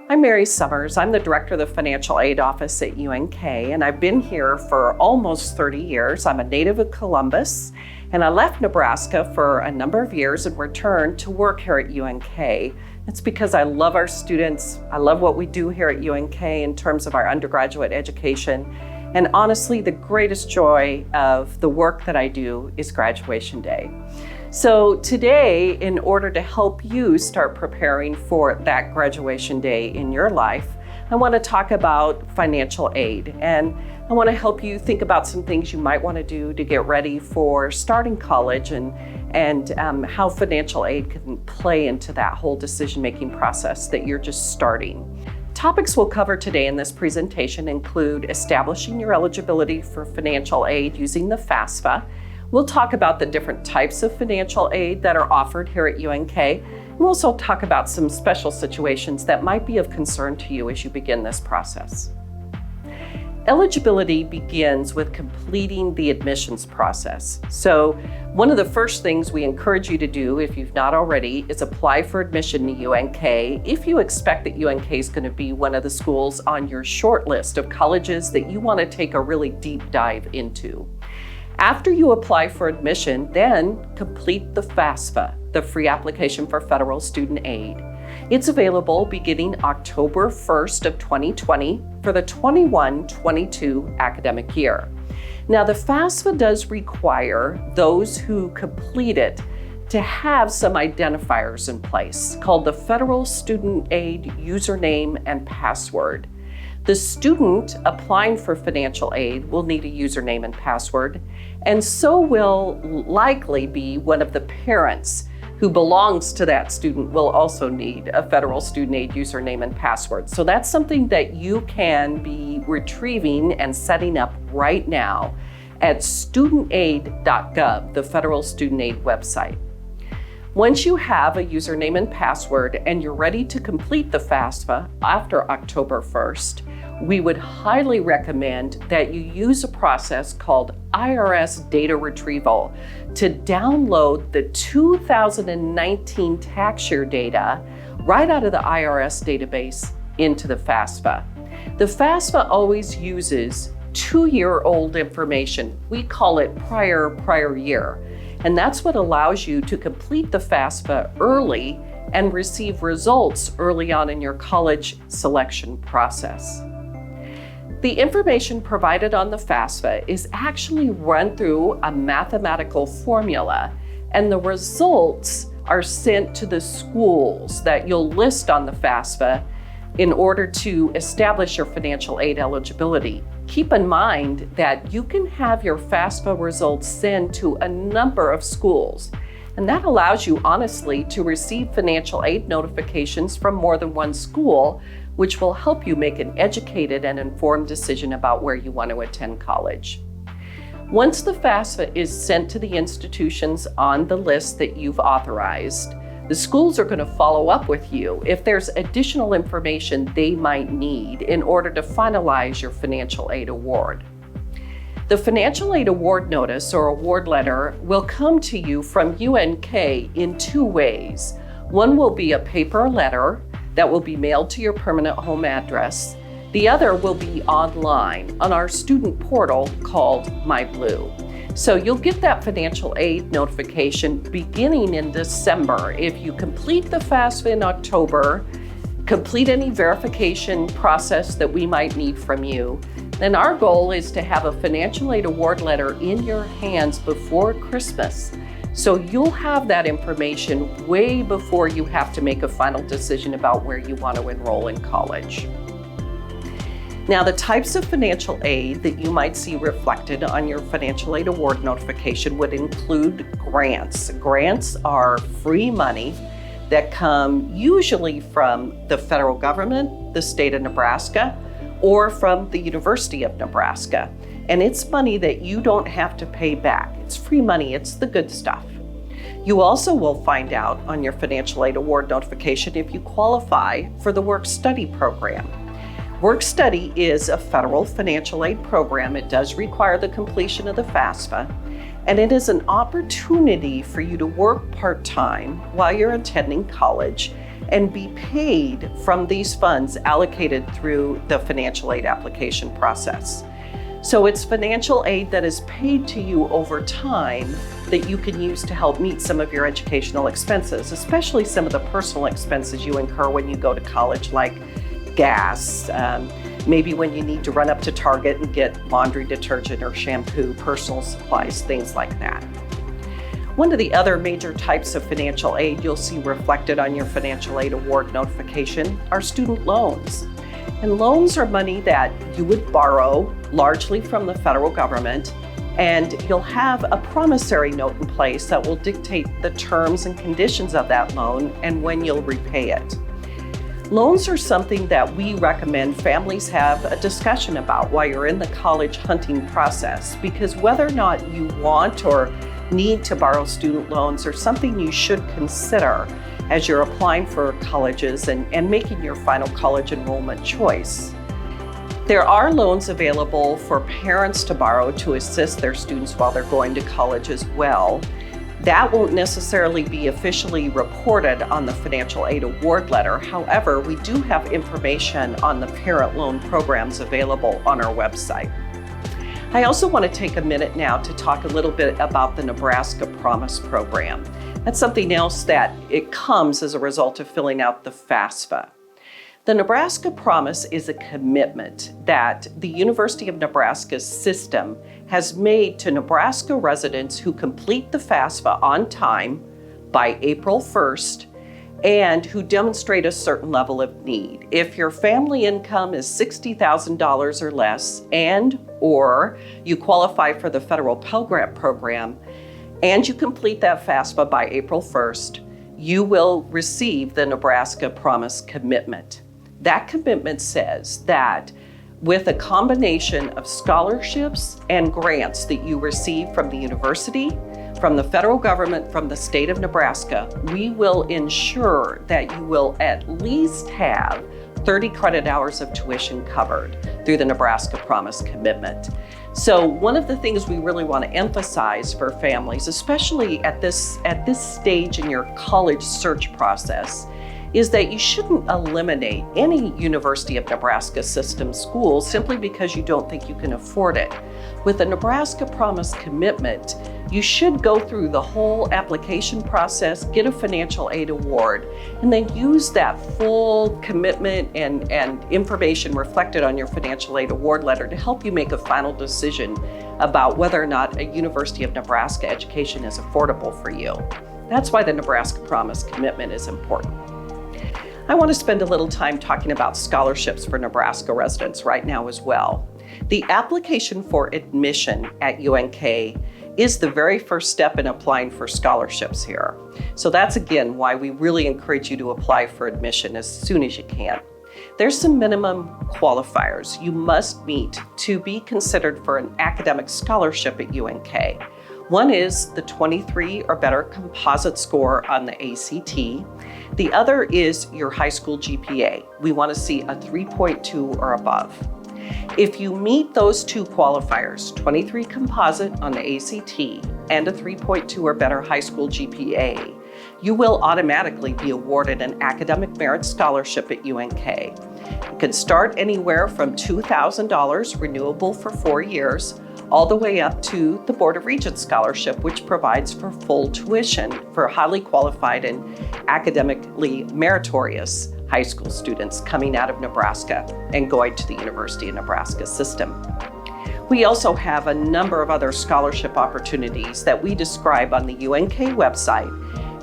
I'm Mary Summers. I'm the director of the Financial Aid Office at UNK, and I've been here for almost 30 years. I'm a native of Columbus, and I left Nebraska for a number of years and returned to work here at UNK. It's because I love our students. I love what we do here at UNK in terms of our undergraduate education. And honestly, the greatest joy of the work that I do is graduation day. So today, in order to help you start preparing for that graduation day in your life, I want to talk about financial aid. And I want to help you think about some things you might want to do to get ready for starting college and how financial aid can play into that whole decision-making process that you're just starting. Topics we'll cover today in this presentation include establishing your eligibility for financial aid using the FAFSA. We'll talk about the different types of financial aid that are offered here at UNK. We'll also talk about some special situations that might be of concern to you as you begin this process. Eligibility begins with completing the admissions process. So one of the first things we encourage you to do, if you've not already, is apply for admission to UNK if you expect that UNK is going to be one of the schools on your short list of colleges that you want to take a really deep dive into. After you apply for admission, then complete the FAFSA, the Free Application for Federal Student Aid. It's available beginning October 1st of 2020 for the 21-22 academic year. Now, the FAFSA does require those who complete it to have some identifiers in place called the Federal Student Aid username and password. The student applying for financial aid will need a username and password, and so will likely be one of the parents who belongs to that student will also need a federal student aid username and password. So that's something that you can be retrieving and setting up right now at studentaid.gov, the federal student aid website. Once you have a username and password and you're ready to complete the FAFSA after October 1st, we would highly recommend that you use a process called IRS data retrieval to download the 2019 tax year data right out of the IRS database into the FAFSA. The FAFSA always uses 2-year-old information. We call it prior year. And that's what allows you to complete the FAFSA early and receive results early on in your college selection process. The information provided on the FAFSA is actually run through a mathematical formula, and the results are sent to the schools that you'll list on the FAFSA in order to establish your financial aid eligibility. Keep in mind that you can have your FAFSA results sent to a number of schools, and that allows you honestly to receive financial aid notifications from more than one school, which will help you make an educated and informed decision about where you want to attend college. Once the FAFSA is sent to the institutions on the list that you've authorized, the schools are going to follow up with you if there's additional information they might need in order to finalize your financial aid award. The financial aid award notice or award letter will come to you from UNK in 2 ways. One will be a paper letter that will be mailed to your permanent home address. The other will be online on our student portal called MyBlue. So you'll get that financial aid notification beginning in December. If you complete the FAFSA in October, complete any verification process that we might need from you, then our goal is to have a financial aid award letter in your hands before Christmas. So you'll have that information way before you have to make a final decision about where you want to enroll in college. Now, the types of financial aid that you might see reflected on your financial aid award notification would include grants. Grants are free money that come usually from the federal government, the state of Nebraska, or from the University of Nebraska. And it's money that you don't have to pay back. It's free money, it's the good stuff. You also will find out on your financial aid award notification if you qualify for the Work Study program. Work Study is a federal financial aid program. It does require the completion of the FAFSA, and it is an opportunity for you to work part-time while you're attending college and be paid from these funds allocated through the financial aid application process. So it's financial aid that is paid to you over time that you can use to help meet some of your educational expenses, especially some of the personal expenses you incur when you go to college, like gas, maybe when you need to run up to Target and get laundry detergent or shampoo, personal supplies, things like that. One of the other major types of financial aid you'll see reflected on your financial aid award notification are student loans. And loans are money that you would borrow largely from the federal government, and you'll have a promissory note in place that will dictate the terms and conditions of that loan and when you'll repay it. Loans are something that we recommend families have a discussion about while you're in the college hunting process, because whether or not you want or need to borrow student loans are something you should consider as you're applying for colleges and making your final college enrollment choice. There are loans available for parents to borrow to assist their students while they're going to college as well. That won't necessarily be officially reported on the financial aid award letter. However, we do have information on the parent loan programs available on our website. I also want to take a minute now to talk a little bit about the Nebraska Promise program. That's something else that it comes as a result of filling out the FAFSA. The Nebraska Promise is a commitment that the University of Nebraska's system has made to Nebraska residents who complete the FAFSA on time by April 1st and who demonstrate a certain level of need. If your family income is $60,000 or less or you qualify for the federal Pell Grant program and you complete that FAFSA by April 1st, you will receive the Nebraska Promise commitment. That commitment says that with a combination of scholarships and grants that you receive from the university, from the federal government, from the state of Nebraska, we will ensure that you will at least have 30 credit hours of tuition covered through the Nebraska Promise commitment. So one of the things we really want to emphasize for families, especially at this stage in your college search process, is that you shouldn't eliminate any University of Nebraska system school simply because you don't think you can afford it. With the Nebraska Promise commitment, you should go through the whole application process, get a financial aid award, and then use that full commitment and information reflected on your financial aid award letter to help you make a final decision about whether or not a University of Nebraska education is affordable for you. That's why the Nebraska Promise commitment is important. I want to spend a little time talking about scholarships for Nebraska residents right now as well. The application for admission at UNK is the very first step in applying for scholarships here. So that's again why we really encourage you to apply for admission as soon as you can. There's some minimum qualifiers you must meet to be considered for an academic scholarship at UNK. One is the 23 or better composite score on the ACT. The other is your high school GPA. We want to see a 3.2 or above. If you meet those two qualifiers, 23 composite on the ACT and a 3.2 or better high school GPA, you will automatically be awarded an academic merit scholarship at UNK. It can start anywhere from $2,000, renewable for 4 years, all the way up to the Board of Regents Scholarship, which provides for full tuition for highly qualified and academically meritorious high school students coming out of Nebraska and going to the University of Nebraska system. We also have a number of other scholarship opportunities that we describe on the UNK website.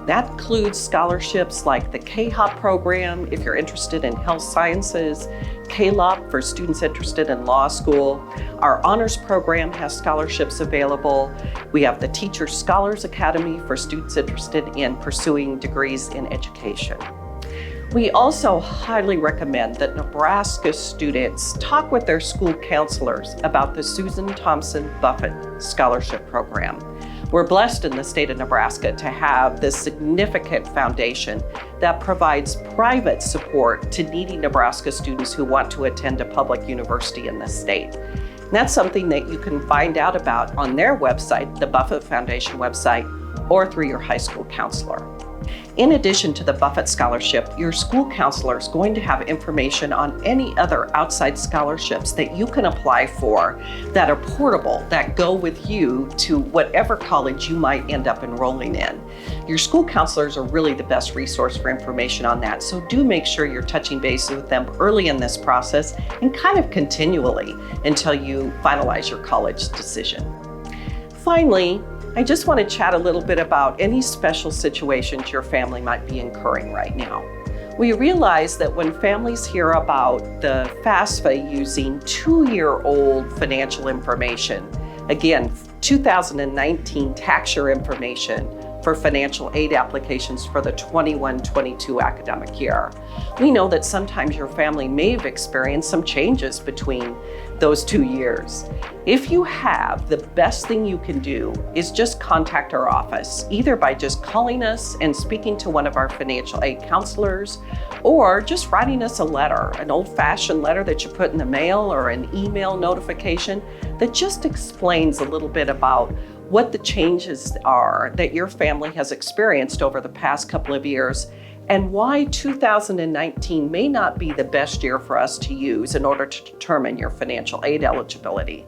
That includes scholarships like the K-HOP program if you're interested in health sciences, K-LOP for students interested in law school. Our honors program has scholarships available. We have the Teacher Scholars Academy for students interested in pursuing degrees in education. We also highly recommend that Nebraska students talk with their school counselors about the Susan Thompson Buffett Scholarship Program. We're blessed in the state of Nebraska to have this significant foundation that provides private support to needy Nebraska students who want to attend a public university in this state. And that's something that you can find out about on their website, the Buffett Foundation website, or through your high school counselor. In addition to the Buffett Scholarship, your school counselor is going to have information on any other outside scholarships that you can apply for that are portable, that go with you to whatever college you might end up enrolling in. Your school counselors are really the best resource for information on that, so do make sure you're touching base with them early in this process and kind of continually until you finalize your college decision. Finally, I just want to chat a little bit about any special situations your family might be incurring right now. We realize that when families hear about the FAFSA using 2-year-old financial information, again, 2019 tax year information for financial aid applications for the 21-22 academic year. We know that sometimes your family may have experienced some changes between those 2 years. If you have, the best thing you can do is just contact our office, either by just calling us and speaking to one of our financial aid counselors, or just writing us a letter, an old-fashioned letter that you put in the mail or an email notification that just explains a little bit about what the changes are that your family has experienced over the past couple of years and why 2019 may not be the best year for us to use in order to determine your financial aid eligibility.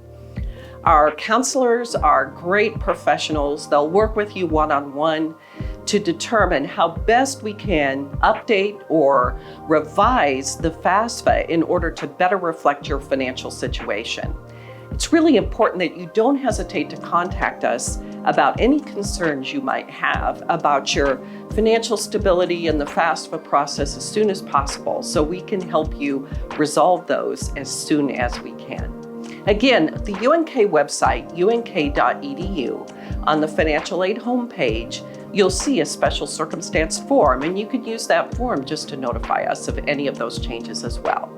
Our counselors are great professionals. They'll work with you one-on-one to determine how best we can update or revise the FAFSA in order to better reflect your financial situation. It's really important that you don't hesitate to contact us about any concerns you might have about your financial stability and the FAFSA process as soon as possible, so we can help you resolve those as soon as we can. Again, the UNK website, unk.edu, on the financial aid homepage, you'll see a special circumstance form, and you can use that form just to notify us of any of those changes as well.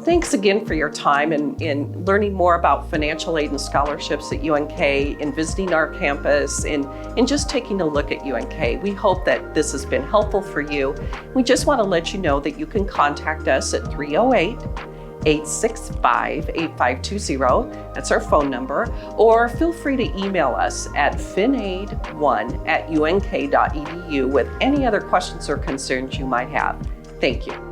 Thanks again for your time in learning more about financial aid and scholarships at UNK, in visiting our campus, and just taking a look at UNK. We hope that this has been helpful for you. We just want to let you know that you can contact us at 308-865-8520. That's our phone number. Or feel free to email us at finaid1@unk.edu with any other questions or concerns you might have. Thank you.